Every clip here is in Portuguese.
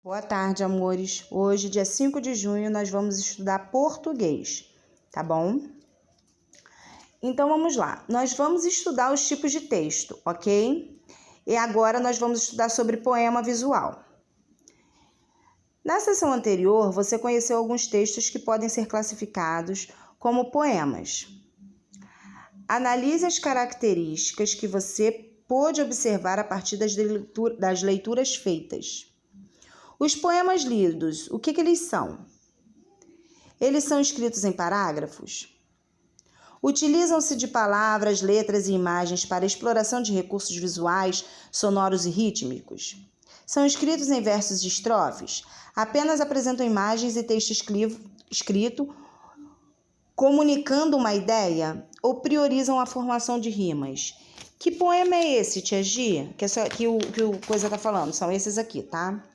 Boa tarde, amores. Hoje, dia 5 de junho, nós vamos estudar português, tá bom? Então, vamos lá. Nós vamos estudar os tipos de texto, ok? E agora nós vamos estudar sobre poema visual. Na sessão anterior, você conheceu alguns textos que podem ser classificados como poemas. Analise as características que você pôde observar a partir das leituras feitas. Os poemas lidos, o que eles são? Eles são escritos em parágrafos? Utilizam-se de palavras, letras e imagens para exploração de recursos visuais, sonoros e rítmicos? São escritos em versos e estrofes? Apenas apresentam imagens e texto escrito, comunicando uma ideia? Ou priorizam a formação de rimas? Que poema é esse, Tia Gi? Que o coisa está falando? São esses aqui, tá?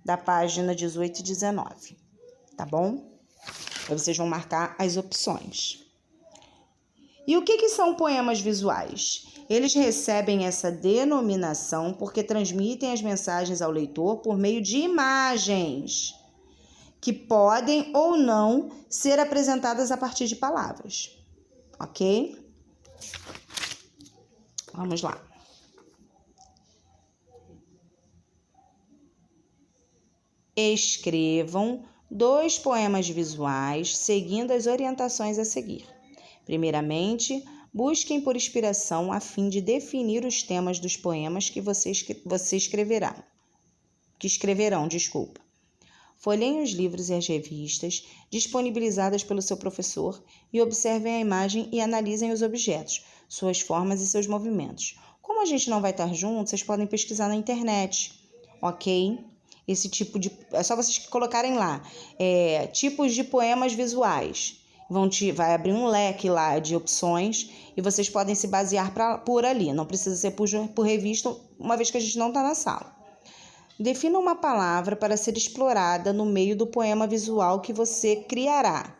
Da página 18 e 19, tá bom? Aí vocês vão marcar as opções. E o que são poemas visuais? Eles recebem essa denominação porque transmitem as mensagens ao leitor por meio de imagens, que podem ou não ser apresentadas a partir de palavras, ok? Vamos lá. Escrevam 2 poemas visuais seguindo as orientações a seguir. Primeiramente, busquem por inspiração a fim de definir os temas dos poemas que escreverão. Folheiem os livros e as revistas disponibilizadas pelo seu professor e observem a imagem e analisem os objetos, suas formas e seus movimentos. Como a gente não vai estar junto, vocês podem pesquisar na internet, ok? Esse tipo de... É só vocês colocarem lá, tipos de poemas visuais. Vai abrir um leque lá de opções e vocês podem se basear por ali. Não precisa ser por revista, uma vez que a gente não está na sala. Defina uma palavra para ser explorada no meio do poema visual que você criará,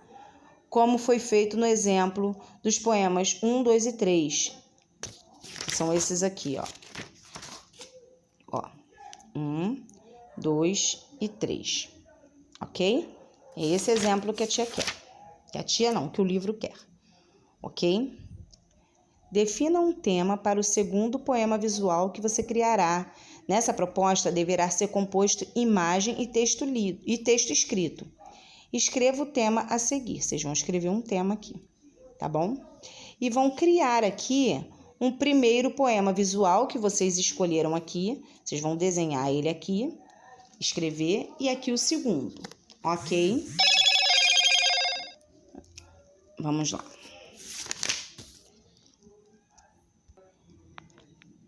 como foi feito no exemplo dos poemas 1, 2 e 3. São esses aqui, ó. 1, 2 e 3, ok? É esse exemplo que a tia quer. Que a tia não, que o livro quer, ok? Defina um tema para o segundo poema visual que você criará. Nessa proposta, deverá ser composto imagem e texto escrito. Escreva o tema a seguir. Vocês vão escrever um tema aqui, tá bom? E vão criar aqui um primeiro poema visual que vocês escolheram aqui. Vocês vão desenhar ele aqui, escrever, e aqui o segundo, ok? Vamos lá.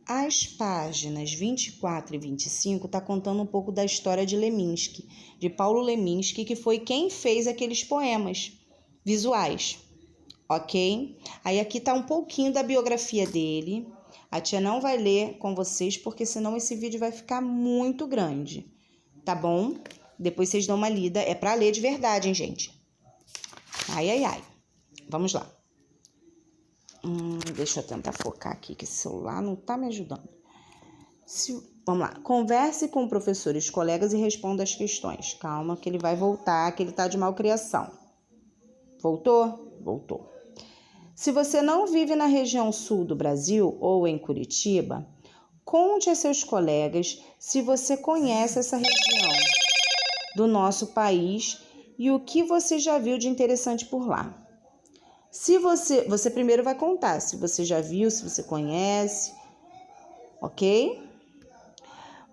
As páginas 24 e 25 tá contando um pouco da história de Leminski, de Paulo Leminski, que foi quem fez aqueles poemas visuais, ok? Aí aqui tá um pouquinho da biografia dele. A tia não vai ler com vocês, porque senão esse vídeo vai ficar muito grande, tá bom? Depois vocês dão uma lida, é para ler de verdade, hein, gente? Ai. Vamos lá. Deixa eu tentar focar aqui, que esse celular não tá me ajudando. Vamos lá. Converse com o professor e os colegas e responda as questões. Calma, que ele vai voltar, que ele tá de malcriação. Voltou? Voltou. Se você não vive na região sul do Brasil ou em Curitiba, conte a seus colegas se você conhece essa região do nosso país e o que você já viu de interessante por lá. Se você primeiro vai contar se você já viu, se você conhece, ok?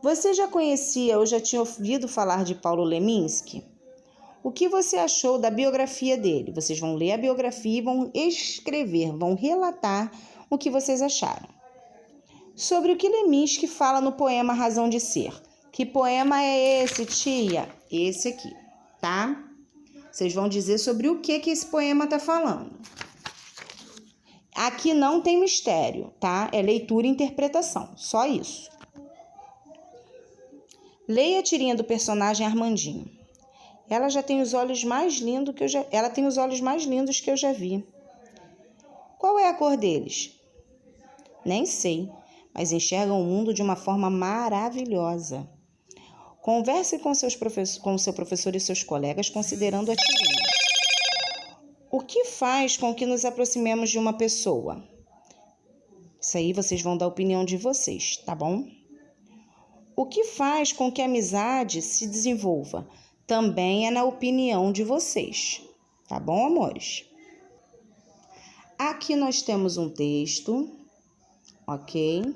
Você já conhecia ou já tinha ouvido falar de Paulo Leminski? O que você achou da biografia dele? Vocês vão ler a biografia e vão escrever, vão relatar o que vocês acharam. Sobre o que Leminski fala no poema Razão de Ser. Que poema é esse, tia? Esse aqui, tá? Vocês vão dizer sobre o que esse poema está falando. Aqui não tem mistério, tá? É leitura e interpretação, só isso. Leia a tirinha do personagem Armandinho. Ela tem os olhos mais lindos que eu já vi. Qual é a cor deles? Nem sei, mas enxergam o mundo de uma forma maravilhosa. Converse com com o seu professor e seus colegas considerando a tirinha. O que faz com que nos aproximemos de uma pessoa? Isso aí vocês vão dar a opinião de vocês, tá bom? O que faz com que a amizade se desenvolva? Também é na opinião de vocês, tá bom, amores? Aqui nós temos um texto, ok?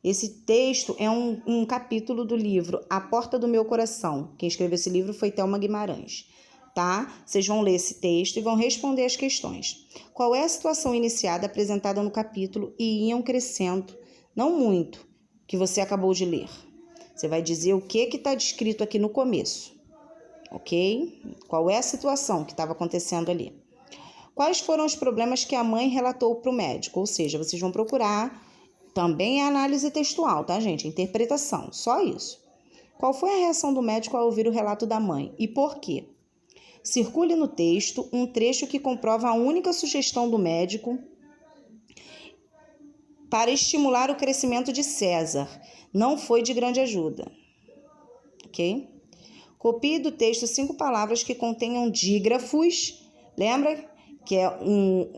Esse texto é um capítulo do livro A Porta do Meu Coração. Quem escreveu esse livro foi Thelma Guimarães, tá? Vocês vão ler esse texto e vão responder as questões. Qual é a situação iniciada apresentada no capítulo e iam crescendo, não muito, que você acabou de ler? Você vai dizer o que está descrito aqui no começo, ok? Qual é a situação que estava acontecendo ali? Quais foram os problemas que a mãe relatou para o médico? Ou seja, vocês vão procurar, também é análise textual, tá, gente? Interpretação, só isso. Qual foi a reação do médico ao ouvir o relato da mãe e por quê? Circule no texto um trecho que comprova a única sugestão do médico para estimular o crescimento de César. Não foi de grande ajuda, ok? Copie do texto 5 palavras que contenham dígrafos. Lembra que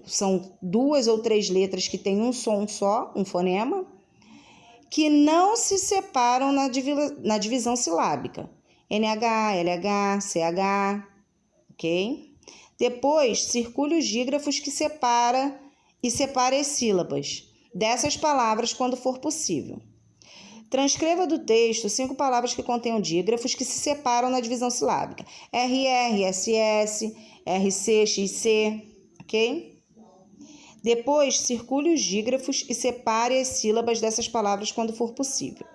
são 2 ou 3 letras que têm um som só, um fonema, que não se separam na divisão silábica. NH, LH, CH, ok? Depois, circule os dígrafos que separe as sílabas dessas palavras quando for possível. Transcreva do texto 5 palavras que contenham dígrafos que se separam na divisão silábica. RR, SS, RC, XC, ok? Depois, circule os dígrafos e separe as sílabas dessas palavras quando for possível.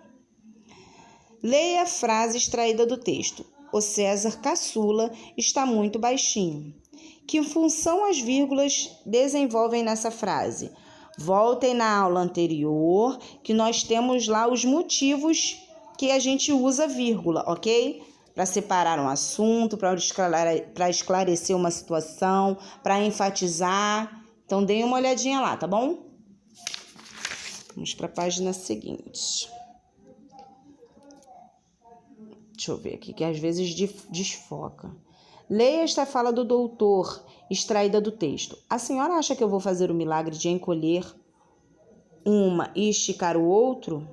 Leia a frase extraída do texto. O César caçula está muito baixinho. Que função as vírgulas desenvolvem nessa frase? Voltem na aula anterior, que nós temos lá os motivos que a gente usa vírgula, ok? Para separar um assunto, para esclarecer uma situação, para enfatizar. Então, deem uma olhadinha lá, tá bom? Vamos para a página seguinte. Deixa eu ver aqui, que às vezes desfoca. Leia esta fala do doutor, extraída do texto. A senhora acha que eu vou fazer o milagre de encolher uma e esticar o outro?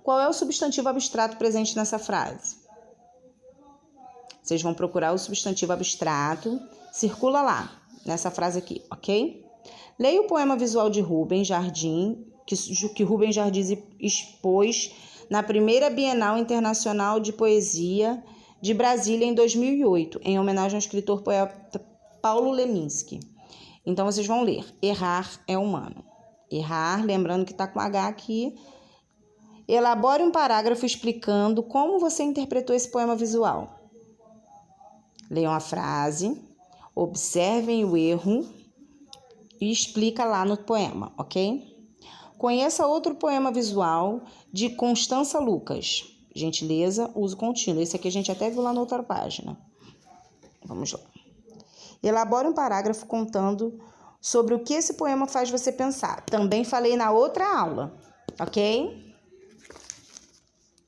Qual é o substantivo abstrato presente nessa frase? Vocês vão procurar o substantivo abstrato. Circula lá, nessa frase aqui, ok? Leia o poema visual de Rubens Jardim, que Rubens Jardim expôs na primeira Bienal Internacional de Poesia de Brasília em 2008, em homenagem ao escritor poeta Paulo Leminski. Então, vocês vão ler. Errar é humano. Errar, lembrando que está com H aqui. Elabore um parágrafo explicando como você interpretou esse poema visual. Leiam a frase, observem o erro e explica lá no poema, ok? Conheça outro poema visual de Constança Lucas. Gentileza, uso contínuo. Esse aqui a gente até viu lá na outra página. Vamos lá. Elabore um parágrafo contando sobre o que esse poema faz você pensar. Também falei na outra aula, ok?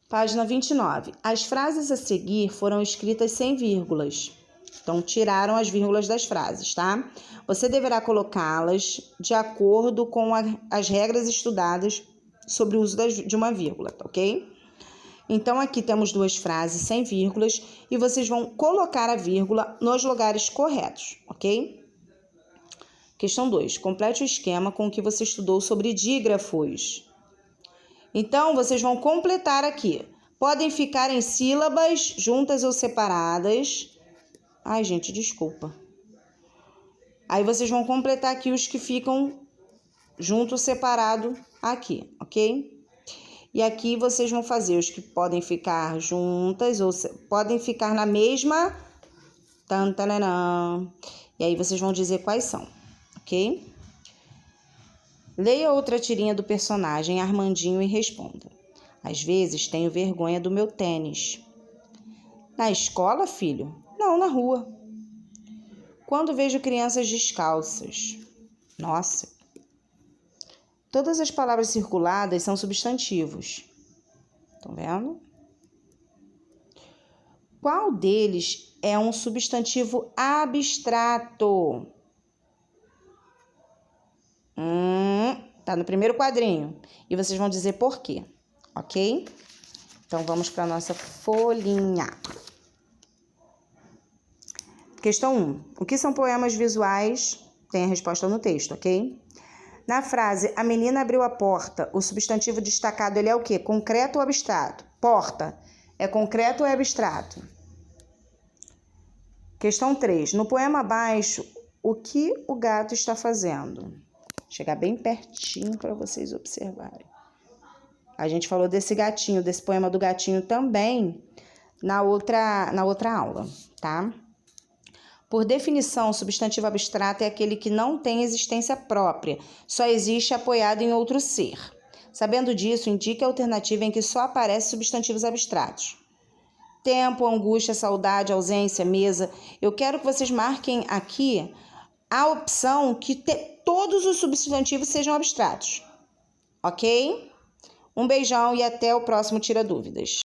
Página 29. As frases a seguir foram escritas sem vírgulas. Então, tiraram as vírgulas das frases, tá? Você deverá colocá-las de acordo com as regras estudadas sobre o uso de uma vírgula, tá, ok? Então, aqui temos 2 frases sem vírgulas e vocês vão colocar a vírgula nos lugares corretos, ok? Questão 2. Complete o esquema com o que você estudou sobre dígrafos. Então, vocês vão completar aqui. Podem ficar em sílabas juntas ou separadas. Ai, gente, desculpa. Aí, vocês vão completar aqui os que ficam junto ou separado aqui, ok? E aqui vocês vão fazer os que podem ficar juntas ou podem ficar na mesma. E aí vocês vão dizer quais são, ok? Leia outra tirinha do personagem Armandinho e responda. Às vezes tenho vergonha do meu tênis. Na escola, filho? Não, na rua. Quando vejo crianças descalças. Nossa. Todas as palavras circuladas são substantivos. Estão vendo? Qual deles é um substantivo abstrato? Tá no primeiro quadrinho. E vocês vão dizer por quê, ok? Então, vamos para a nossa folhinha. Questão 1. O que são poemas visuais? Tem a resposta no texto, ok? Na frase, a menina abriu a porta, o substantivo destacado, ele é o quê? Concreto ou abstrato? Porta, é concreto ou é abstrato? Questão 3. No poema abaixo, o que o gato está fazendo? Vou chegar bem pertinho para vocês observarem. A gente falou desse gatinho, desse poema do gatinho também na outra aula, tá? Por definição, o substantivo abstrato é aquele que não tem existência própria, só existe apoiado em outro ser. Sabendo disso, indique a alternativa em que só aparecem substantivos abstratos. Tempo, angústia, saudade, ausência, mesa. Eu quero que vocês marquem aqui a opção que todos os substantivos sejam abstratos. Ok? Um beijão e até o próximo Tira Dúvidas.